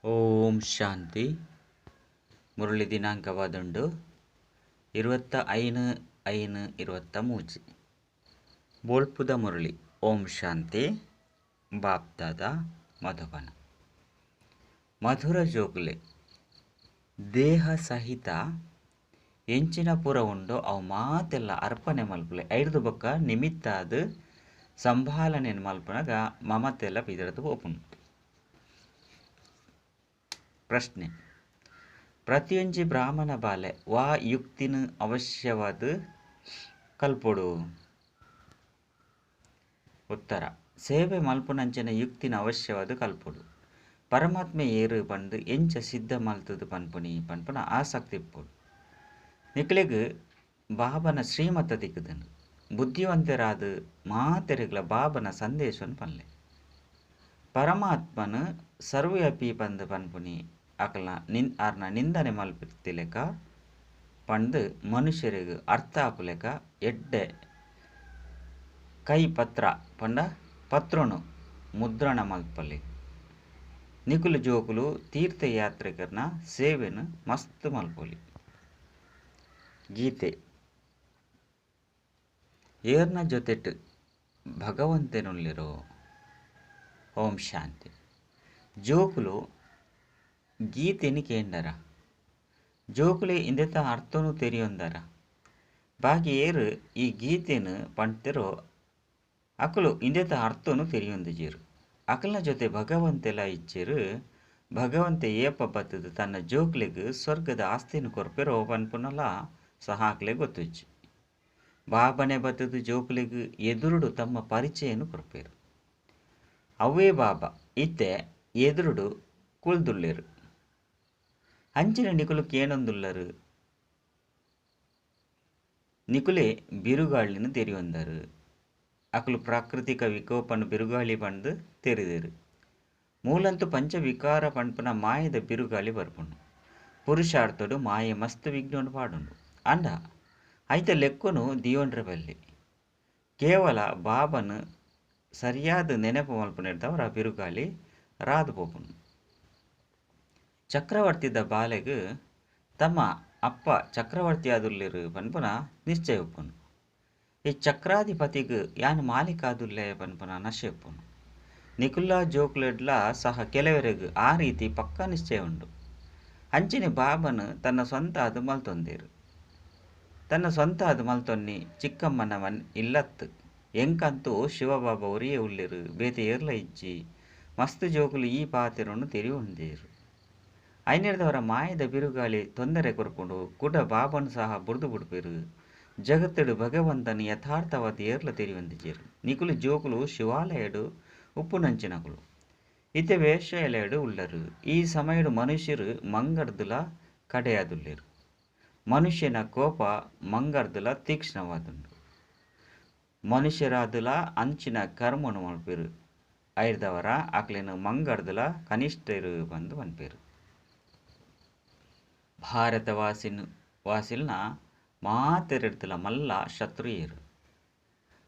ಓಂ ಶಾಂತಿ. ಮುರಳಿ ದಿನಾಂಕವಾದುಂಡು 25/5/23. ಬೋಳ್ಪುದ ಮುರಳಿ. ಓಂ ಶಾಂತಿ. ಬಾಪ್ದಾದ ಮಧುಬನ. ಮಧುರ ಜೋಗುಲೆ ದೇಹ ಸಹಿತ ಎಂಚಿನ ಪುರ ಉಂಡು ಅವು ಮಾತೆಲ್ಲ ಅರ್ಪಣೆ ಮಲ್ಪುಲೆ ಐದು ಬೊಕ್ಕ ನಿಮಿತ್ತ ಅದು ಸಂಭಾಲನೆ ಮಲ್ಪನಾಗ ಮಮತೆಲ್ಲ ಪಿದರದು ಓಪುಂಡು. ಪ್ರಶ್ನೆ: ಪ್ರತಿಯೊಂಜಿ ಬ್ರಾಹ್ಮಣ ಬಾಲೆ ವಾ ಯುಕ್ತಿನ ಅವಶ್ಯವಾದ ಕಲ್ಪೊಡು. ಉತ್ತರ: ಸೇವೆ ಮಲ್ಪುನಂಚಿನ ಯುಕ್ತಿನ ಅವಶ್ಯವಾದ ಕಲ್ಪೊಡು. ಪರಮಾತ್ಮೆ ಏರು ಬಂದು ಎಂಚ ಸಿದ್ಧ ಮಲ್ತದು ಪನ್ಪುನ ಆಸಕ್ತಿ ಇಪ್ಪೊಡು. ನಿಕ್ಲೆಗ್ ಬಾಬನ ಶ್ರೀಮತ ದಿಕ್ಕದನು ಬುದ್ಧಿವಂತರಾದ ಮಾತೆರೆಗ್ಲ ಬಾಬನ ಸಂದೇಶವನ್ನು ಪನ್ಲೆ. ಪರಮಾತ್ಮನು ಸರ್ವವ್ಯಾಪಿ ಬಂದು ಪನ್ಪುನಿ ಆರ್ನ ನಿಂದನೆ ಮಲ್ಪಿರ್ತಿಲೆಕ ಪಂದು ಮನುಷ್ಯರಿಗೆ ಅರ್ಥ ಆಪುಲೆಕ ಎಡ್ಡೆ ಕೈ ಪತ್ರ ಪಂಡ ಪತ್ರನು ಮುದ್ರಣ ಮಲ್ಪಲ್ಲಿ. ನಿಕುಲು ಜೋಕುಲು ತೀರ್ಥಯಾತ್ರಿಕರನ ಸೇವೆನು ಮಸ್ತ್ ಮಲ್ಪೊಲಿ. ಗೀತೆ ಏರ್ನ ಜೊತೆಟ್ ಭಗವಂತನುಲ್ಲಿರೋ. ಓಂ ಶಾಂತಿ. ಜೋಕುಲು ಗೀತೆನಿ ಕೇಂಡರ ಜೋಕುಲೆ ಇಂದೆತ ಅರ್ಥನು ತೆರಿಯೊಂದರ ಬಾಗಿ ಏರು ಈ ಗೀತೆನು ಪಂಡ್ತಿರೋ ಅಕಲು ಇಂದೆತ ಅರ್ಥನು ತೆರಿಯೊಂದಿಜೀರು. ಅಕಲ್ನ ಜೊತೆ ಭಗವಂತೆಲ್ಲ ಇಚ್ಚಿರು. ಭಗವಂತ ಏಪ ಬತ್ತದು ತನ್ನ ಜೋಕ್ಲೆಗ್ ಸ್ವರ್ಗದ ಆಸ್ತಿನ ಕೊರ್ಪೆರೋ ಪನ್ಪುನಲ ಸಹಾಕ್ಲೆ ಗೊತ್ತಿಚ್ಚು. ಬಾಬನೆ ಬತ್ತದು ಜೋಕ್ಲೆಗ್ ಎದುರುಡು ತಮ್ಮ ಪರಿಚಯನು ಕೊರ್ಪೇರು. ಅವೇ ಬಾಬಾ ಇತ್ತೆ ಎದುರುಡು ಕುಳ್ದುಳ್ಳೇರು. ಅಂಚಿನ ನಿಕುಲು ಕೇನೊಂದುಳ್ಳರು. ನಿಕುಲೆ ಬಿರುಗಾಳಿನ ತೆರಿಯೊಂದರು. ಅಕಲು ಪ್ರಾಕೃತಿಕ ವಿಕೋಪನ ಬಿರುಗಾಳಿ ಬಂದು ತೆರೆದಿರು. ಮೂಲಂತೂ ಪಂಚವಿಕಾರ ಪಂಪನ ಮಾಯದ ಬಿರುಗಾಳಿ ಬರ್ಪುಂಡು. ಪುರುಷಾರ್ಥಡು ಮಾಯೆ ಮಸ್ತ್ ವಿಘ್ನೋಡು ಪಾಡುಂಡು. ಅಂಡ ಐತ ಲೆಕ್ಕನು ದಿಯೋಂಡ್ರೆ ಬಲ್ಲಿ. ಕೇವಲ ಬಾಬನು ಸರಿಯಾದ ನೆನಪು ಮಲ್ಪನಿಡ್ದವರ ಬಿರುಗಾಳಿ ರಾದು ಪೋಪುಂಡು. ಚಕ್ರವರ್ತಿದ ಬಾಲೆಗ್ ತಮ್ಮ ಅಪ್ಪ ಚಕ್ರವರ್ತಿ ಆದುಲ್ಲಿರು ಪನ್ಪುನ ನಿಶ್ಚಯ ಉಪ್ಪುನು. ಈ ಚಕ್ರಾಧಿಪತಿಗ್ ಯಾನು ಮಾಲಿಕ ಆದುಲ್ಲೆ ಪನ್ಪುನ ನಶೆ ಉಪ್ಪುನು. ನಿಕುಲ್ಲ ಜೋಕ್ಲೆಡ್ಲ ಸಹ ಕೆಲವರೆಗ್ ಆ ರೀತಿ ಪಕ್ಕ ನಿಶ್ಚಯ ಉಂಡು. ಅಂಚಿನ ಬಾಬನು ತನ್ನ ಸ್ವಂತ ಅದು ಮಲ್ತೊಂದೇರು. ತನ್ನ ಸ್ವಂತ ಅದು ಮಲ್ತೊನ್ನಿ ಚಿಕ್ಕಮ್ಮನವನ್ ಇಲ್ಲತ್ತು ಎಂಕಂತೂ ಶಿವಬಾಬಾ ಒರಿಯೇ ಉಳ್ಳಿರು ಬೇತೆ ಏರ್ಲ ಇಜ್ಜಿ ಮಸ್ತ್ ಜೋಕುಲು ಈ ಪಾತೆರನ್ನು ತೆರಿ ಹೊಂದೇರು. ಐನೆರ್ದವರ ಮಾಯದ ಬಿರುಗಾಳಿ ತೊಂದರೆ ಕೊರ್ಪುಂಡು ಕುಡ ಬಾಬನು ಸಹ ಬುಡ್ದು ಬುಡ್ಪೇರು. ಜಗತ್ತಡು ಭಗವಂತನ ಯಥಾರ್ಥವಾದ ಏರ್ಲ ತೆರಿ ಹೊಂದಿಜೇರು. ನಿಕುಲು ಜೋಕುಲು ಶಿವಾಲಯಡು ಉಪ್ಪುನಂಚಿನಕುಲು ಇತ್ತೆ ವೇಷಯಲೆಯಡು ಉಳ್ಳರು. ಈ ಸಮಯಡು ಮನುಷ್ಯರು ಮಂಗರ್ದುಲ ಕಡೆಯಾದುಲ್ಲೇರು. ಮನುಷ್ಯನ ಕೋಪ ಮಂಗರ್ದುಲ ತೀಕ್ಷ್ಣವಾದುಂಡು. ಮನುಷ್ಯರಾದುಲ ಅಂಚಿನ ಕರ್ಮನು ಮಲ್ಪೇರು. ಐರ್ದವರ ಅಕ್ಲೆನು ಮಂಗರ್ದುಲ ಕನಿಷ್ಠರು ಬಂದು ಪನ್ಪೇರು. ಭಾರತ ವಾಸಿಲ್ನ ಮಾತೆರೆಡ್ತಲ ಮಲ್ಲ ಶತ್ರು ಏರು.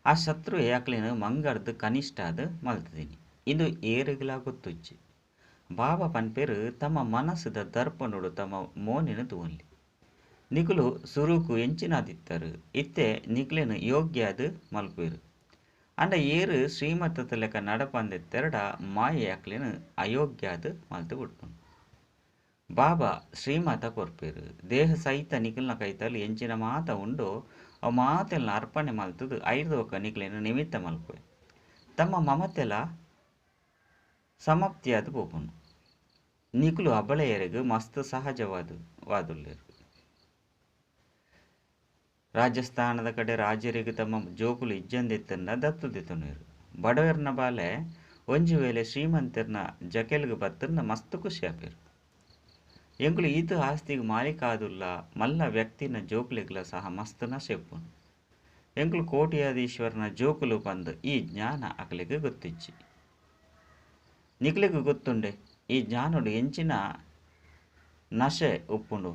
ಆ ಶತ್ರುವೆ ಅಕ್ಲೆನು ಮಂಗರ್ದು ಕನಿಷ್ಠ ಅದು ಮಲ್ತದಿನಿ. ಇದು ಏರುಗಳ ಗೊತ್ತುಚ್ಚಿ. ಬಾಬಾ ಪನ್ಪೇರು ತಮ್ಮ ಮನಸ್ಸುದ ದರ್ಪಣುಡು ತಮ್ಮ ಮೋನಿನ ತೂನ್ಲಿ. ನಿಕುಲು ಸುರುಕು ಎಂಚಿನಾದಿತ್ತರು ಇತ್ತೆ ನಿಕ್ಲೆನು ಯೋಗ್ಯ ಅದು ಮಲ್ಪೇರು. ಅಂಡ ಏರು ಶ್ರೀಮತದ ಲೆಕ್ಕ ನಡಪಂದೆತ್ತೆರಡ ಮಾಯೆ ಅಕ್ಲೆನು ಅಯೋಗ್ಯ ಅದು ಮಲ್ತು ಬಿಡ್ಪುಂಡು. ಬಾಬಾ ಶ್ರೀಮತ ಕೊರ್ಪೇರು. ದೇಹ ಸಹಿತ ನಿಖಿಲ್ನ ಕೈತಲ್ಲಿ ಎಂಚಿನ ಮಾತ ಉಂಡು ಅವು ಮಾತೆಲ್ಲ ಅರ್ಪಣೆ ಮಲ್ತದು ಐದು ಒಕ್ಕ ನಿಖಿಲೇನು ನಿಮಿತ್ತ ಮಲ್ಪೆ ತಮ್ಮ ಮಮತೆಲ್ಲ ಸಮಾಪ್ತಿಯಾದ ಪೋಪುಂಡು. ನಿಖುಲು ಅಬಳೆಯರೆಗೂ ಮಸ್ತ್ ಸಹಜವಾದುಲ್ಲೇರು. ರಾಜಸ್ಥಾನದ ಕಡೆ ರಾಜರಿಗೆ ತಮ್ಮ ಜೋಕುಲು ಇಜ್ಜಂದೆತ್ತನ್ನ ದತ್ತು ದಿತ್ತನೇರು. ಬಡವರ್ನ ಬಾಲೆ ಒಂಜು ವೇಳೆ ಶ್ರೀಮಂತರ್ನ ಜಕೆಲ್ಗೆ ಬತ್ತರ್ನ ಮಸ್ತ್ ಖುಷಿ ಆಪೇರು. ಎಂಕುಲು ಈತ ಆಸ್ತಿಗೆ ಮಾಲೀಕ ಆದುಲ್ಲ ಮಲ್ಲ ವ್ಯಕ್ತಿನ ಜೋಕುಲೆಗ್ಲ ಸಹ ಮಸ್ತ್ ನಶೆಪ್ಪುನು. ಎಂಕುಲು ಕೋಟ್ಯಾಧೀಶ್ವರನ ಜೋಕುಲು ಬಂದು ಈ ಜ್ಞಾನ ಅಕಲಿಗೆ ಗೊತ್ತಿಚ್ಚಿ. ನಿಕ್ಲೆಗ್ ಗೊತ್ತುಂಡೆ ಈ ಜ್ಞಾನುಡು ಎಂಚಿನ ನಶೆ ಉಪ್ಪುಂಡು.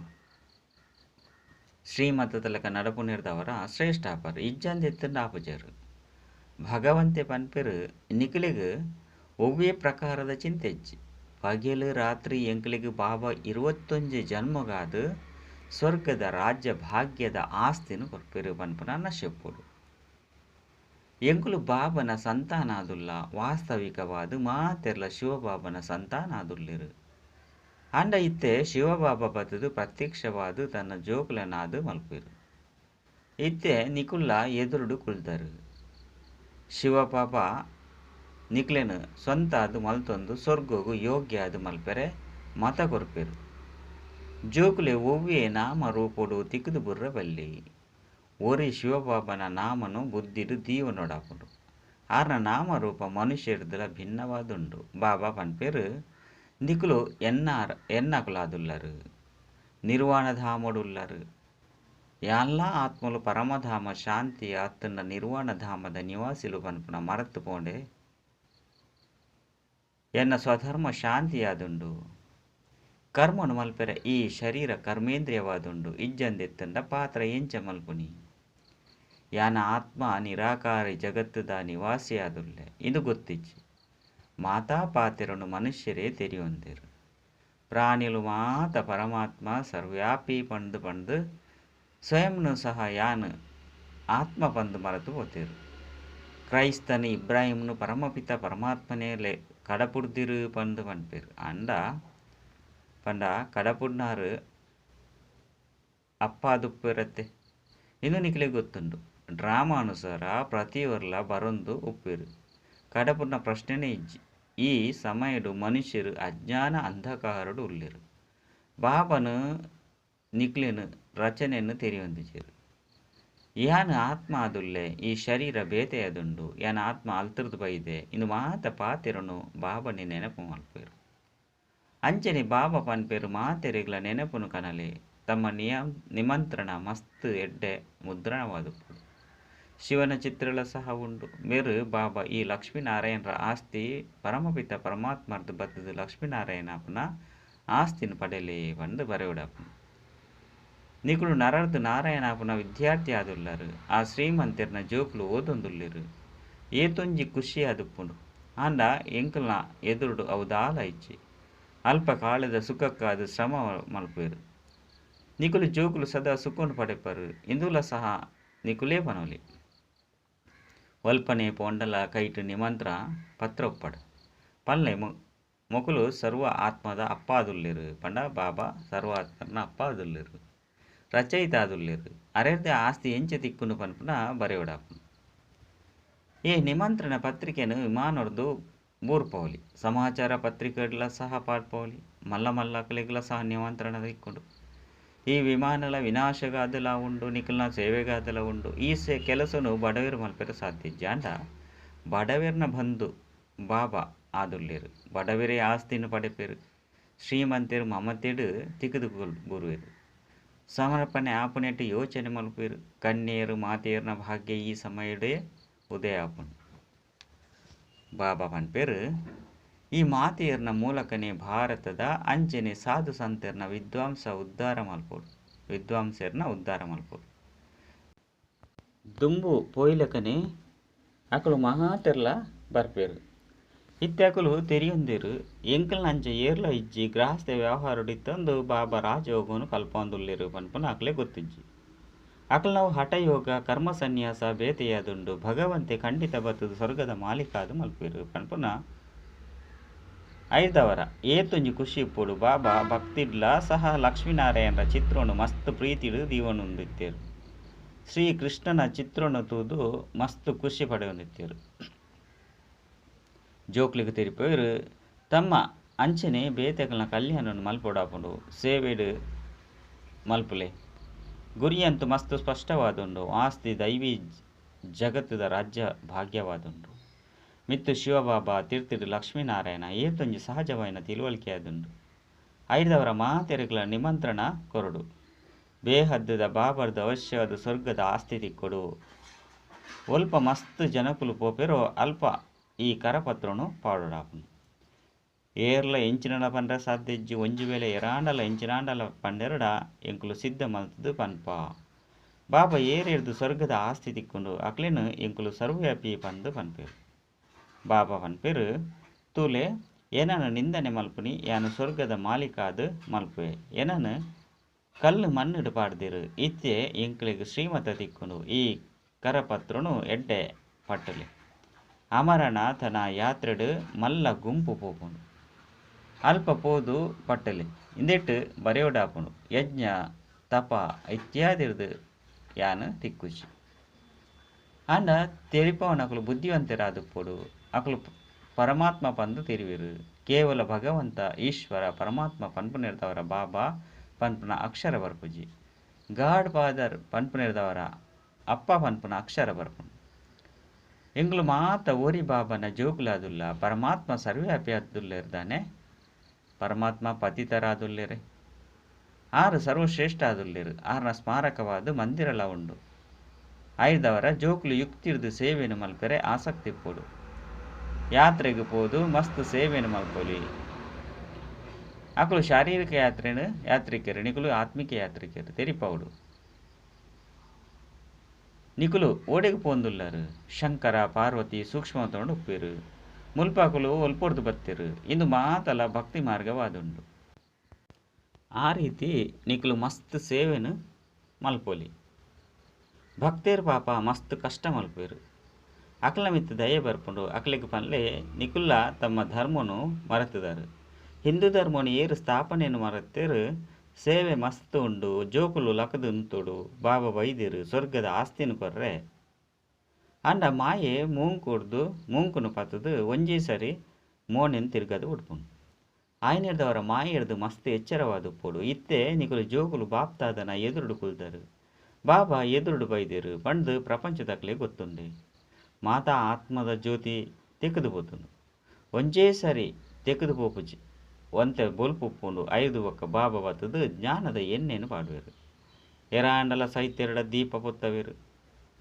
ಶ್ರೀಮತದ ಲೆಕ್ಕ ನಡಪುನಿರ್ದವರ ಶ್ರೇಷ್ಠ ಆಪರು ಇಜ್ಜಂದೆತ್ತಂಡ ಆಪುಜರು. ಭಗವಂತೆ ಪನ್ಪೆರು ನಿಖಿಲಿಗೆ ಒವ್ವೇ ಪ್ರಕಾರದ ಚಿಂತೆ ಇಜ್ಜಿ. ಪಗೆಲು ರಾತ್ರಿ ಎಂಕ್ಲಿಗೆ ಬಾಬಾ 21 ಜನ್ಮಗಾದು ಸ್ವರ್ಗದ ರಾಜ್ಯ ಭಾಗ್ಯದ ಆಸ್ತಿನು ಕೊರ್ಪೆರು ಪನ್ಪುನ ನಶೆಪ್ಪುಡು. ಎಂಕುಲು ಬಾಬನ ಸಂತಾನಾದುಲ್ಲ ವಾಸ್ತವಿಕವಾದು ಮಾತೆರ್ಲ ಶಿವಬಾಬನ ಸಂತಾನಾದುಲ್ಲೆರು. ಅಂಡ ಇತ್ತೆ ಶಿವಬಾಬಾ ಬತ್ತದು ಪ್ರತ್ಯಕ್ಷವಾದು ತನ್ನ ಜೋಕುಲನಾದು ಮಲ್ಪೆರು. ಇತ್ತೆ ನಿಕುಲ್ಲ ಎದುರುಡು ಕುಳ್ದರು. ಶಿವಪಾಪ ನಿಕ್ಲೆನು ಸ್ವಂತ ಅದು ಮಲ್ತೊಂದು ಸ್ವರ್ಗಗೂ ಯೋಗ್ಯ ಅದು ಮಲ್ಪೆರೆ ಮತ ಕೊರ್ಪೆರು. ಜೋಕುಲೆ ಒವ್ವೇ ನಾಮ ರೂಪೊಡು ತಿಕ್ಕುದು ಬುರ್ರ ಬಲ್ಲಿ. ಒರಿ ಶಿವಬಾಬನ ನಾಮನು ಬುದ್ಧಿಡು ದೀವನೊಡಾಪುಂಡು. ಆರ್ನ ನಾಮರೂಪ ಮನುಷ್ಯರ್ದಲ ಭಿನ್ನವಾದುಂಡು. ಬಾಬಾ ಪನ್ಪೇರು ನಿಕುಲು ಎನ್ನಕುಲಾದುಲ್ಲರು ನಿರ್ವಾಣಧಾಮಡುಲ್ಲರು. ಎಲ್ಲ ಆತ್ಮಲು ಪರಮಧಾಮ ಶಾಂತಿ ಅತ್ತನ್ನ ನಿರ್ವಾಣಧಾಮದ ನಿವಾಸಿಲು ಪನ್ಪುನ ಮರತು ಪೋಂಡೆ ಎನ್ನ ಸ್ವಧರ್ಮ ಶಾಂತಿಯಾದುಂಡು. ಕರ್ಮನು ಮಲ್ಪೆರೆ ಈ ಶರೀರ ಕರ್ಮೇಂದ್ರಿಯವಾದುಂಡು. ಇಜ್ಜಂದೆತ್ತಂಡ ಪಾತ್ರ ಎಂಚ ಮಲ್ಪುನಿ. ಯಾನ ಆತ್ಮ ನಿರಾಕಾರಿ ಜಗತ್ತದ ನಿವಾಸಿಯಾದುಲ್ಲೆ ಇದು ಗೊತ್ತಿಜ್ಜಿ. ಮಾತಾ ಪಾತಿರನು ಮನುಷ್ಯರೇ ತೆರಿಯೊಂದಿರು. ಪ್ರಾಣಿಲು ಮಾತ ಪರಮಾತ್ಮ ಸರ್ವ್ಯಾಪಿ ಪಂದು ಪಂದು ಸ್ವಯಂನು ಸಹ ಯಾನು ಆತ್ಮ ಪಂದು ಮರೆತು ಹೋತಿರು. ಕ್ರೈಸ್ತನು ಇಬ್ರಾಹಿಂನು ಪರಮಪಿತ ಪರಮಾತ್ಮನೇ ಕಡಪುಡ್ದಿರು ಪಂದು ಪನ್ಪೇರು. ಅಂಡ ಪಂಡ ಕಡಪುಡ್ನಾರು ಅಪ್ಪಾದುಪ್ಪಿರತ್ತೆ ಇನ್ನು ನಿಕ್ಲೆ ಗೊತ್ತುಂಡು. ಡ್ರಾಮಾನುಸಾರ ಪ್ರತಿಯೊರ್ಲ ಬರೊಂದು ಉಪ್ಪೇರು. ಕಡಪುಡ್ನ ಪ್ರಶ್ನೆನೇ ಇಜ್ಜಿ. ಈ ಸಮಯಡು ಮನುಷ್ಯರು ಅಜ್ಞಾನ ಅಂಧಕಾರಡು ಉಳ್ಳೆರು. ಬಾಬನು ನಿಕ್ಲೆನು ರಚನೆಯನ್ನು ತೆರೆಯೊಂದಿಜೆರು. ಯಾನ ಆತ್ಮ ಆದುಲ್ಲೆ ಈ ಶರೀರ ಬೇತೆಯದುಂಡು. ಯಾನ ಆತ್ಮ ಅಲ್ತರ್ದು ಬೈದೆ ಇನ್ನು ಮಾತ ಪಾತೆರನು ಬಾಬನಿ ನೆನಪು ಮಲ್ಪೇರು. ಅಂಚನೆ ಬಾಬಾ ಪನ್ಪೇರು ಮಾತೆರೆಗ್ಲ ನೆನಪುನು ಕನಲೆ ತಮ್ಮ ನಿಮಂತ್ರಣ ಮಸ್ತ್ ಎಡ್ಡೆ ಮುದ್ರಣವಾದುಪ್ಪು. ಶಿವನ ಚಿತ್ರಲ ಸಹ ಉಂಡು. ಮೇರು ಬಾಬಾ ಈ ಲಕ್ಷ್ಮೀನಾರಾಯಣರ ಆಸ್ತಿ ಪರಮಪಿತ ಪರಮಾತ್ಮರ್ದು ಬತ್ತದು ಲಕ್ಷ್ಮೀನಾರಾಯಣಪ್ಪನ ಆಸ್ತಿನ ಪಡೆಯಲೇ ಬಂದು ಬರೆಯುಡಪ್ಪನು. ನಿಕುಲು ನರರ್ದು ನಾರಾಯಣಪ್ಪನ ವಿದ್ಯಾರ್ಥಿ ಆದುಲ್ಲರು. ಆ ಶ್ರೀಮಂತಿರ್ನ ಜೋಕುಲು ಓದೊಂದುಲ್ಲೆರು. ಏತೊಂಜಿ ಖುಷಿ ಆದುಪ್ಪುಂಡು. ಆಂಡ ಎಂಕಲ್ನ ಎದುರುಡು ಅವು ದಾಲ ಇಚ್ಚಿ ಅಲ್ಪ ಕಾಲದ ಸುಖಕ್ಕಾದು ಶ್ರಮ ಮಲ್ಪೇರು. ನಿಕುಲು ಜೋಕುಲು ಸದಾ ಸುಖನು ಪಡೆಪರು. ಇಂದುಲ ಸಹ ನಿಕುಲೇ ಪನೊಲಿ ಒಲ್ಪನೆ ಪೊಂಡಲ ಕೈಟು ನಿಮಂತ್ರ ಪತ್ರ ಉಪ್ಪಡು. ಪಲ್ಲೆ ಮೊಕುಲು ಸರ್ವ ಆತ್ಮದ ಅಪ್ಪಾದುಲ್ಲೆರು. ಪಂಡ ಬಾಬಾ ಸರ್ವ ಆತ್ಮನ ಅಪ್ಪಾದುಲ್ಲೆರು ರಚಯಿತ ಆದುಲ್ಲೆರು. ಅರೆರ್ದೆ ಆಸ್ತಿ ಎಂಚ ತಿಕ್ಕುನು ಪನ್ಪುನ ಬರೆಯೋಡಾಪುನು. ಈ ನಿಮಂತ್ರಣ ಪತ್ರಿಕೆನು ವಿಮಾನೊರ್ದು ಬೂರ್ಪವಲಿ. ಸಮಾಚಾರ ಪತ್ರಿಕೆಗಳ ಸಹ ಪಾಡ್ಪವಲಿ. ಮಲ್ಲ ಮಲ್ಲಕಲಿಗಳ ಸಹ ನಿಮಂತ್ರಣ ತಿಕ್ಕುಂಡು. ಈ ವಿಮಾನಲ ವಿನಾಶಗಾದಲ ಉಂಡು. ನಿಕಲ್ನ ಸೇವೆಗಾದಲ ಉಂಡು. ಈ ಕೆಲಸನು ಬಡವೇರು ಮಲ್ಪೆರ ಸಾಧ್ಯ. ಜಾಂಡ ಬಡವೇರ್ನ ಬಂಧು ಬಾಬಾ ಆದುಲ್ಲೆರು. ಬಡವೇರೇ ಆಸ್ತಿನ ಪಡೆಪೇರು. ಶ್ರೀಮಂತರು ಮಮತೆಡು ತಿಕ್ಕುದು ಬುರುವೆರು. ಸಮರ್ಪಣೆ ಆಪುನೆಟ್ಟು ಯೋಚನೆ ಮಲ್ಪೇರು. ಕನ್ಯೆಯರು ಮಾತೆಯರ್ನ ಭಾಗ್ಯ ಈ ಸಮಯಡೇ ಉದಯ ಆಪುನು. ಬಾಬಾ ಪನ್ಪೇರು ಈ ಮಾತೆಯರ್ನ ಮೂಲಕನೇ ಭಾರತದ ಅಂಚನೆ ಸಾಧು ಸಂತರ್ನ ವಿದ್ವಾಂಸರ್ನ ಉದ್ಧಾರ ಮಲ್ಪೋಡು. ದುಂಬು ಪೋಯ್ಲಕನೆ ಅಕಲು ಮಹಾತೆರ್ಲ ಬರ್ಪೇರು. ಇತ್ತೆಕಲು ತೆರಿಯೊಂದಿರು. ಎಂಕಲ್ನ ಅಂಚ ಏರ್ಲ ಇಜ್ಜಿ ಗ್ರಾಹಸ್ಥ ವ್ಯವಹಾರಡು ಇತ್ತಂದು ಬಾಬಾ ರಾಜಯೋಗನು ಕಲ್ಪೊಂದುಲ್ಲೆರು ಪನ್ಪುನ ಅಕ್ಲೆ ಗೊತ್ತಿಜ್ಜಿ. ಅಕಲ್ ನಾವು ಹಠಯೋಗ ಕರ್ಮ ಸನ್ಯಾಸ ಬೇತೆಯಾದುಂಡು. ಭಗವಂತೆ ಖಂಡಿತ ಬತ್ತದು ಸ್ವರ್ಗದ ಮಾಲೀಕಾದು ಮಲ್ಪೇರು ಪನ್ಪುನ ಐದವರ ಏತೊಂಜಿ ಖುಷಿ ಇಪ್ಪುಡು. ಬಾಬಾ ಭಕ್ತಿಡ್ಲ ಸಹ ಲಕ್ಷ್ಮೀನಾರಾಯಣರ ಚಿತ್ರೋನು ಮಸ್ತ್ ಪ್ರೀತಿಡು ದೀವನೊಂದಿತ್ತೇರು. ಶ್ರೀ ಕೃಷ್ಣನ ಚಿತ್ರೋನು ತೂದು ಮಸ್ತ್ ಖುಷಿ ಪಡೆಯೊಂದಿತ್ತೇರು. ಜೋಕ್ಲಿಗೆ ತೆರಿಪೇರು ತಮ್ಮ ಅಂಚನೆ ಬೇತೆಗಳನ್ನ ಕಲ್ಯಾಣವನ್ನು ಮಲ್ಪೊಡಾಪುಂಡು. ಸೇವೆಡು ಮಲ್ಪುಲೆ ಗುರಿಯಂತೂ ಮಸ್ತ್ ಸ್ಪಷ್ಟವಾದುಂಡು. ಆಸ್ತಿ ದೈವಿ ಜಗತ್ತದ ರಾಜ್ಯ ಭಾಗ್ಯವಾದುಂಡು. ಮಿತ್ತು ಶಿವಬಾಬಾ ತೀರ್ಥಿಡು ಲಕ್ಷ್ಮೀನಾರಾಯಣ ಏತೊಂಜಿ ಸಹಜವಾಯಿನ ತಿಳುವಳಿಕೆಯಾದುಂಡು. ಐದವರ ಮಾತೆರೆಗಳ ನಿಮಂತ್ರಣ ಕೊರಡು. ಬೇಹದ್ದದ ಬಾಬರ್ದು ಅವಶ್ಯವಾದ ಸ್ವರ್ಗದ ಆಸ್ತಿ ತಿಕ್ಕೊಡು. ಒಲ್ಪ ಮಸ್ತ್ ಜನಕುಲು ಪೋಪೆರೋ ಅಲ್ಪ ಈ ಕರಪತ್ರನು ಪಾಡೋಡಾಪುನು. ಏರ್ಲ ಎಂಚಿನಲ ಪಂಡ್ರ ಸಾಧ್ಯಜ್ಜಿ ಒಂಜಿ ವೇಳೆ ಎರಾಂಡಲ ಎಂಚಿನಾಂಡಲ ಪಂಡೆರಡ ಎಂಕುಲು ಸಿದ್ಧ ಮಲ್ತದು ಪನ್ಪ. ಬಾಬಾ ಏರೇರ್ದು ಸ್ವರ್ಗದ ಆಸ್ತಿ ತಿಕ್ಕೊಂಡು ಅಕ್ಲೆನು ಎಂಕುಲು ಸರ್ವವ್ಯಾಪಿ ಪಂದು ಪನ್ಪೇರು. ಬಾಬಾ ಪನ್ಪೇರು ತೂಲೆ ಏನನ್ನು ನಿಂದನೆ ಮಲ್ಪುನಿ ಯಾನು ಸ್ವರ್ಗದ ಮಾಲೀಕಾದು ಮಲ್ಪುವೆ ಏನನ್ನು ಕಲ್ಲು ಮಣ್ಣಿಡು ಪಾಡ್ದಿರು ಇತ್ತೆ ಇಂಕ್ಲಿಗೆ ಶ್ರೀಮತ ತಿಕ್ಕುನು ಈ ಕರಪತ್ರನು ಎಡ್ಡೆ ಪಟ್ಟಲಿ ಅಮರನಾಥನ ಯಾತ್ರೆಡು ಮಲ್ಲ ಗುಂಪು ಪೋಪುಂಡು ಅಲ್ಪ ಪೋದು ಪಟ್ಟಲಿ ಇಂದೆಟ್ಟು ಬರೆಯೋಡಾಪುಂಡು ಯಜ್ಞ ತಪ ಇತ್ಯಾದಿರ್ದು ಯಾನು ತಿಕ್ಕುಚಿ ಅಂಡ ತೆರಿಪವನ ಅಕಲು ಬುದ್ಧಿವಂತರಾದುಪ್ಪಡು ಅಕಲು ಪರಮಾತ್ಮ ಪಂದು ತಿರುವಿರು ಕೇವಲ ಭಗವಂತ ಈಶ್ವರ ಪರಮಾತ್ಮ ಪನ್ಪುನಿರ್ದವರ ಬಾಬಾ ಪನ್ಪುನ ಅಕ್ಷರ ಬರ್ಪುಜಿ ಗಾಡ್ ಫಾದರ್ ಪನ್ಪುನಿರ್ದವರ ಅಪ್ಪ ಪನ್ಪುನ ಅಕ್ಷರ ಬರ್ಪುಂಡು ಎಂಗ್ಲು ಮಾತ ಓರಿ ಬಾಬನ ಜೋಗುಲಾದುಲ್ಲ ಪರಮಾತ್ಮ ಸರ್ವ್ಯಾಪಿ ಅದ್ದುಲ್ಲ ಇರ್ದಾನೆ ಪರಮಾತ್ಮ ಪತಿತರಾದುಲ್ಲೇರೆ ಆರು ಸರ್ವಶ್ರೇಷ್ಠ ಆದುಲ್ಲೇರು ಆರ್ನ ಸ್ಮಾರಕವಾದ ಮಂದಿರಲ ಉಂಡು ಐದವರ ಜೋಕುಲು ಯುಕ್ತಿರ್ದು ಸೇವೆಯನ್ನು ಮಲ್ಪರೆ ಆಸಕ್ತಿ ಪೋಡು ಯಾತ್ರೆಗೆ ಪೋದು ಮಸ್ತ್ ಸೇವೆಯನ್ನು ಮಲ್ಪೊಲಿ ಅಕಲು ಶಾರೀರಿಕ ಯಾತ್ರಿಕರು ನಿಕುಲು ಆತ್ಮಿಕ ಯಾತ್ರಿಕರು ತೆರಿಪೌಡು ನಿಕುಲು ಓಡೆಗೆ ಪೋಂದುಲ್ಲರು ಶಂಕರ ಪಾರ್ವತಿ ಸೂಕ್ಷ್ಮ ತಗೊಂಡು ಉಪ್ಪೇರು ಮುಲ್ಪಾಕುಲು ಒಲ್ಪೊಡ್ದು ಬತ್ತಿರು ಇಂದು ಮಾತಲ ಭಕ್ತಿ ಮಾರ್ಗವಾದುಂಡು ಆ ರೀತಿ ನಿಕುಲು ಮಸ್ತ್ ಸೇವೆನು ಮಲ್ಪೊಲಿ ಭಕ್ತೇರು ಪಾಪ ಮಸ್ತ್ ಕಷ್ಟ ಮಲ್ಪೇರು ಅಕ್ಲ ಮಿತ್ತು ದಯೆ ಬರ್ಪುಂಡು ಅಕ್ಲಿಗೆ ಪನ್ಲೆ ನಿಕುಲ್ಲ ತಮ್ಮ ಧರ್ಮನು ಮರೆತಿದಾರು ಹಿಂದೂ ಧರ್ಮನು ಏರು ಸ್ಥಾಪನೆಯನ್ನು ಮರೆತೇರು ಸೇವೆ ಮಸ್ತ್ ಉಂಡು ಜೋಕುಲು ಲಕದು ಉಂತುಡು ಬಾಬಾ ಬೈದಿರು ಸ್ವರ್ಗದ ಆಸ್ತಿನ ಕೊರ್ರೆ ಅಂಡ ಮಾಯೆ ಮೂಂಕುಡ್ದು ಮೂಂಕುನು ಪತ್ತದು ಒಂಜಿ ಸರಿ ಮೋನೆನ್ ತಿರ್ಗದು ಉಡ್ಪುಂಡು ಆಯ್ನಿರ್ದವರ ಮಾಯ ಹಿಡ್ದು ಮಸ್ತ್ ಎಚ್ಚರವಾದ ಉಪ್ಪುಡು ಇತ್ತೆ ನಿಕುಲು ಜೋಕುಲು ಬಾಪ್ತಾದನ ಎದುರುಡು ಕುಲ್ದರು ಬಾಬಾ ಎದುರುಡು ಬೈದಿರು ಬಂದು ಪ್ರಪಂಚದಕ್ಲೆ ಗೊತ್ತುಂಡೆ ಮಾತಾ ಆತ್ಮದ ಜ್ಯೋತಿ ತೆಗೆದು పోతుంది ಒಂಜೇ ಸರಿ ತೆಗೆದು ಪೋಪುಜಿ ಒಂತೆ ಬೊಲ್ಪುಪ್ಪುಂಡು ಐದು ಒಕ್ಕ ಬಾಬಾ ಬತ್ತದು ಜ್ಞಾನದ ಎಣ್ಣೆನು ಪಾಡುವೆರು ಎರಾಂಡಲ ಸೈತ್ಯರಡ ದೀಪ ಪೊತ್ತವೆರು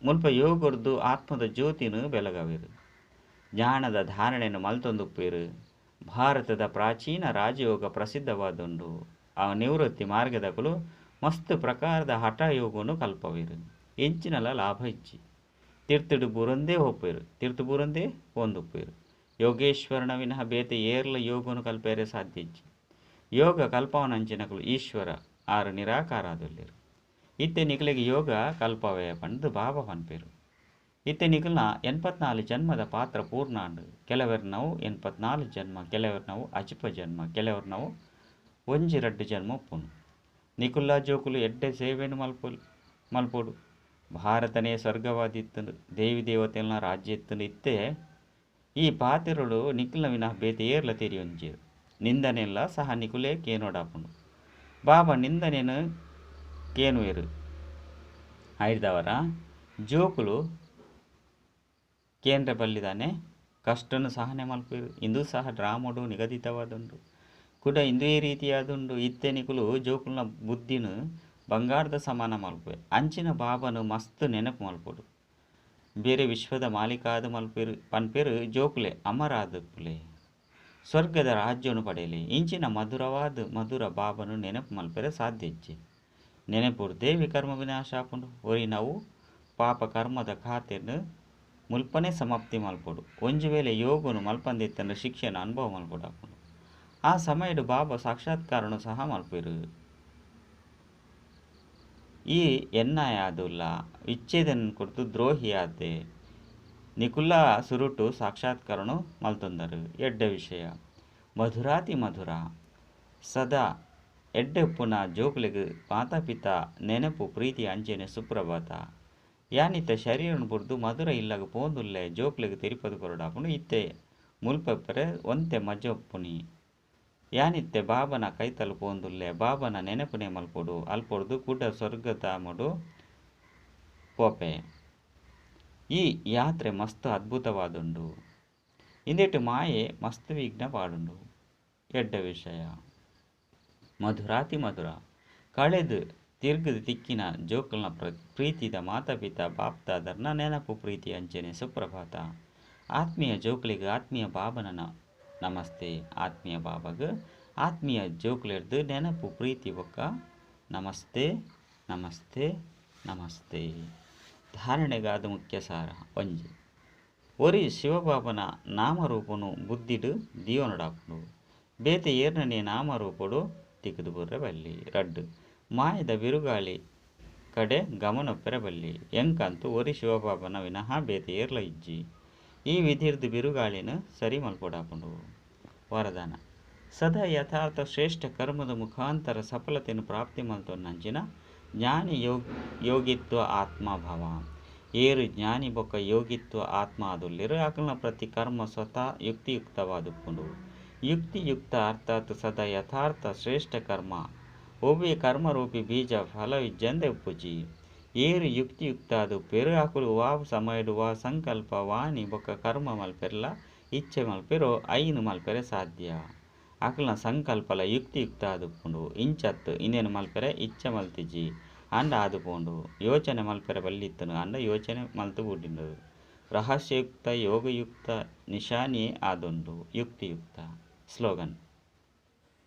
ಮುಲ್ಪ ಯೋಗರ್ದು ಆತ್ಮದ ಜ್ಯೋತಿನು ಬೆಳಗವೆರು ಜ್ಞಾನದ ಧಾರಣೆಯನ್ನು ಮಲ್ತೊಂದುಪ್ಪೇರು ಭಾರತದ ಪ್ರಾಚೀನ ರಾಜಯೋಗ ಪ್ರಸಿದ್ಧವಾದುಂಡು ಆ ನಿವೃತ್ತಿ ಮಾರ್ಗದಕಲು ಮಸ್ತ್ ಪ್ರಕಾರದ ಹಠಯೋಗನು ಕಲ್ಪವೆರು ಎಂಚಿನಲ ಲಾಭ ಇಚ್ಚಿ ತೀರ್ಥಡು ಬುರಂದೇ ಹೋಗ್ಪೇರು ತೀರ್ಥ ಬುರಂದೇ ಒಂದುಪ್ಪೇರು ಯೋಗೇಶ್ವರನ ವಿನಃ ಬೇತೆ ಏರ್ಲ ಯೋಗನು ಕಲ್ಪೇರೆ ಸಾಧ್ಯ ಇಚ್ಚಿ ಯೋಗ ಕಲ್ಪವನಂಚಿನಕಲು ಈಶ್ವರ ಆರು ನಿರಾಕಾರಾದುಲ್ಲೇರು ಇತ್ತೆ ನಿಕಲಿಗೆ ಯೋಗ ಕಲ್ಪವೇ ಪಂದು ಬಾಬಾ ಪನ್ಪೇರು ಇತ್ತೆ ನಿಕಲ್ನ 84 ಜನ್ಮದ ಪಾತ್ರ ಪೂರ್ಣಾಂಡು ಕೆಲವರು ನಾವು 84 ಜನ್ಮ ಕೆಲವರು ನಾವು ಅಜಿಪ ಜನ್ಮ ಕೆಲವರು ನಾವು ಒಂಜಿ ರಡ್ಡು ಜನ್ಮ ಒಪ್ಪುನು ನಿಕುಲ್ಲ ಜೋಕುಲು ಎಡ್ಡೆ ಸೇವೆನು ಮಲ್ಪೋಡು ಭಾರತನೇ ಸ್ವರ್ಗವಾದಿತ್ತನು ದೇವಿ ದೇವತೆಲ್ನ ರಾಜ್ಯ ಇತ್ತನು ಇತ್ತೆ ಈ ಪಾತಿರುಳು ನಿಖಿಲ್ನ ವಿನಃ ಬೇತೆ ಏರ್ಲ ತೆರಿಯೊಂಜೇರು ನಿಂದನೆಲ್ಲ ಸಹ ನಿಕುಲೇ ಕೇನೋಡಾಪುಂಡು ಬಾಬಾ ನಿಂದನೆನು ಕೇನುವೆರು ಐದವರ ಜೋಕುಲು ಕೇಂದ್ರ ಬಲ್ಲಿದಾನೆ ಕಷ್ಟನು ಸಹನೆ ಮಲ್ಪೇರು ಇಂದು ಸಹ ಡ್ರಾಮೋಡು ನಿಗದಿತವಾದುಂಡು ಕೂಡ ಇಂದು ಈ ರೀತಿಯಾದುಂಡು ಇತ್ತೆ ನಿಕುಲು ಜೋಕುಲ್ನ ಬುದ್ಧಿನು ಬಂಗಾರದ ಸಮಾನ ಮಲ್ಪುವೆ ಅಂಚಿನ ಬಾಬನು ಮಸ್ತ್ ನೆನಪು ಮಲ್ಪೊಡು ಬೇರೆ ವಿಶ್ವದ ಮಾಲೀಕಾದ ಮಲ್ಪೇರು ಪನ್ಪೇರು ಜೋಕುಲೆ ಅಮರಾದಪ್ಪುಲೆ ಸ್ವರ್ಗದ ರಾಜ್ಯವನ್ನು ಪಡೆಯಲಿ ಇಂಚಿನ ಮಧುರ ಬಾಬನು ನೆನಪು ಮಲ್ಪೇರೆ ಸಾಧ್ಯ ಇಚ್ಚೆ ನೆನಪುಡು ದೇವಿ ಕರ್ಮ ವಿನಾಶ ಆಪುಂಡು ಒರಿ ನಾವು ಪಾಪ ಕರ್ಮದ ಖಾತೆಯನ್ನು ಮುಲ್ಪನೆ ಸಮಾಪ್ತಿ ಮಲ್ಪೊಡು ಒಂಜು ವೇಳೆ ಯೋಗನು ಮಲ್ಪಂದಿತ್ತಂದ್ರೆ ಶಿಕ್ಷೆನ ಅನುಭವ ಮಲ್ಪೊಡು ಆಪುಂಡು ಆ ಸಮಯಡು ಬಾಬಾ ಸಾಕ್ಷಾತ್ಕಾರನು ಸಹ ಮಲ್ಪೇರು ಈ ಎನ್ನಾಯಾದುಲ್ಲ ವಿಚ್ಛೇದನ ಕುರಿತು ದ್ರೋಹಿಯಾದೆ ನಿಕುಲ್ಲ ಸುರುಟು ಸಾಕ್ಷಾತ್ಕಾರನು ಮಲ್ತೊಂದರು ಎಡ್ಡ ವಿಷಯ ಮಧುರಾತಿ ಮಧುರ ಸದಾ ಎಡ್ಡೆ ಪುನ ಜೋಕುಲಿಗೆ ಮಾತಾಪಿತ ನೆನಪು ಪ್ರೀತಿ ಅಂಚೆನೆ ಸುಪ್ರಭಾತ ಯಾನಿತ್ತ ಶರೀರನು ಬುರ್ದು ಮಧುರ ಇಲ್ಲಾಗ ಪೋಂದುಲ್ಲೆ ಜೋಕುಲಿಗೆ ತಿರುಪದು ಕೊರಡಾಪುನು ಇತ್ತೆ ಮುಲ್ಪೆಪ್ಪರೆ ಒಂತೆ ಮಜೊಪ್ಪುನಿ ಯಾನಿತ್ತೆ ಬಾಬನ ಕೈತಲು ಪೋಂದುಲ್ಲೆ ಬಾಬನ ನೆನಪುನೆ ಮಲ್ಪೊಡು ಅಲ್ಪೊಡ್ದು ಕೂಟ ಸ್ವರ್ಗತಾಮುಡು ಪೋಪೆ ಈ ಯಾತ್ರೆ ಮಸ್ತ್ ಅದ್ಭುತವಾದುಂಡು ಇಂದೆಟ್ಟು ಮಾಯೆ ಮಸ್ತ್ ವಿಘ್ನ ಪಾಡುಂಡು ಎಡ್ಡ ವಿಷಯ ಮಧುರಾತಿ ಮಧುರ ಕಳೆದು ತಿರ್ಗದ ತಿಕ್ಕಿನ ಜೋಕಲ್ನ ಪ್ರೀತಿದ ಮಾತಾಪಿತ ಬಾಪ್ತಾದರ್ನ ನೆನಪು ಪ್ರೀತಿ ಅಂಚನೆ ಸುಪ್ರಭಾತ ಆತ್ಮೀಯ ಜೋಕಲಿಗೆ ಆತ್ಮೀಯ ಬಾಬನ ನಮಸ್ತೆ ಆತ್ಮೀಯ ಬಾಬಾಗ ಆತ್ಮೀಯ ಜೋಕುಲೆರ್ದು ನೆನಪು ಪ್ರೀತಿ ಒಕ್ಕ ನಮಸ್ತೆ ನಮಸ್ತೆ ನಮಸ್ತೆ ಧಾರಣೆಗಾದ ಮುಖ್ಯ ಸಾರ ಒಂಜಿ ಒರಿ ಶಿವಬಾಬನ ನಾಮರೂಪನು ಬುದ್ಧಿಡು ದಿಯೋನಡಾಪುಂಡು ಬೇತೆ ಏರ್ನನೆ ನಾಮರೂಪಡು ತಿಕ್ಕದು ಬುರ್ರೆ ಬಲ್ಲಿ ರಡ್ಡು ಮಾಯದ ಬಿರುಗಾಳಿ ಕಡೆ ಗಮನೊಪ್ಪೆರೆ ಬಲ್ಲಿ ಎಂಕಂತೂ ಒರಿ ಶಿವಬಾಬನ ವಿನಃ ಬೇತೆ ಏರ್ಲ ಇಜ್ಜಿ ಈ ವಿಧಿರ್ದು ಬಿರುಗಾಳಿನ ಸರಿ ಮಲ್ಪೊಡಾಪುಂಡು. ವರದಾನ ಸದಾ ಯಥಾರ್ಥ ಶ್ರೇಷ್ಠ ಕರ್ಮದ ಮುಖಾಂತರ ಸಫಲತೆಯನ್ನು ಪ್ರಾಪ್ತಿ ಮಲ್ತೊನ್ನಂಚಿನ ಜ್ಞಾನಿ ಯೋಗಿತ್ವ ಆತ್ಮಭಾವ ಏರು ಜ್ಞಾನಿ ಬೊಕ್ಕ ಯೋಗಿತ್ವ ಆತ್ಮ ಆದುಲ್ಲಿರು ಅಕಲ್ನ ಪ್ರತಿ ಕರ್ಮ ಸ್ವತಃ ಯುಕ್ತಿಯುಕ್ತವಾದುಪ್ಪುಂಡು. ಯುಕ್ತಿಯುಕ್ತ ಅರ್ಥಾತ್ ಸದಾ ಯಥಾರ್ಥ ಶ್ರೇಷ್ಠ ಕರ್ಮ ಒಬ್ಬಿ ಕರ್ಮರೂಪಿ ಬೀಜ ಫಲವಿಜ್ಜಂದೆ ಉಪ್ಪುಜಿ ಏರು ಯುಕ್ತಿಯುಕ್ತ ಅದು ಪೆರು ಅಕುಲು ವಾ ಸಮಯಡು ವಾ ಸಂಕಲ್ಪ ವಾಣಿ ಬೊಕ್ಕ ಕರ್ಮ ಮಲ್ಪೆರ್ಲ ಇಚ್ಛೆ ಮಲ್ಪೆರೋ ಐನು ಮಲ್ಪೆರೆ ಸಾಧ್ಯ ಅಕಲ್ನ ಸಂಕಲ್ಪಲ ಯುಕ್ತಿಯುಕ್ತ ಆದುಪ್ಪುಂಡು. ಇಂಚತ್ತು ಇನ್ನೇನು ಮಲ್ಪೆರೆ ಇಚ್ಛೆ ಮಲ್ತಿಜಿ ಅಂಡ ಆದುಪೋಂಡು ಯೋಚನೆ ಮಲ್ಪೆರೆ ಬಲ್ಲಿತ್ತನು ಅಂಡ ಯೋಚನೆ ಮಲ್ತು ಬುಡ್ಡಿಂಡು. ರಹಸ್ಯಯುಕ್ತ ಯೋಗಯುಕ್ತ ನಿಶಾನಿಯೇ ಆದುಂಡು ಯುಕ್ತಿಯುಕ್ತ. ಸ್ಲೋಗನ್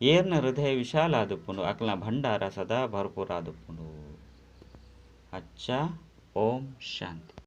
ಏರ್ನ ಹೃದಯ ವಿಶಾಲ ಆದುಪ್ಪುಂಡು ಅಕಲ್ನ ಭಂಡಾರ ಸದಾ ಭರ್ಪೂರ ಆದುಪ್ಪುಂಡು. ಅಚ್ಚ ಓಂ ಶಾಂತಿ.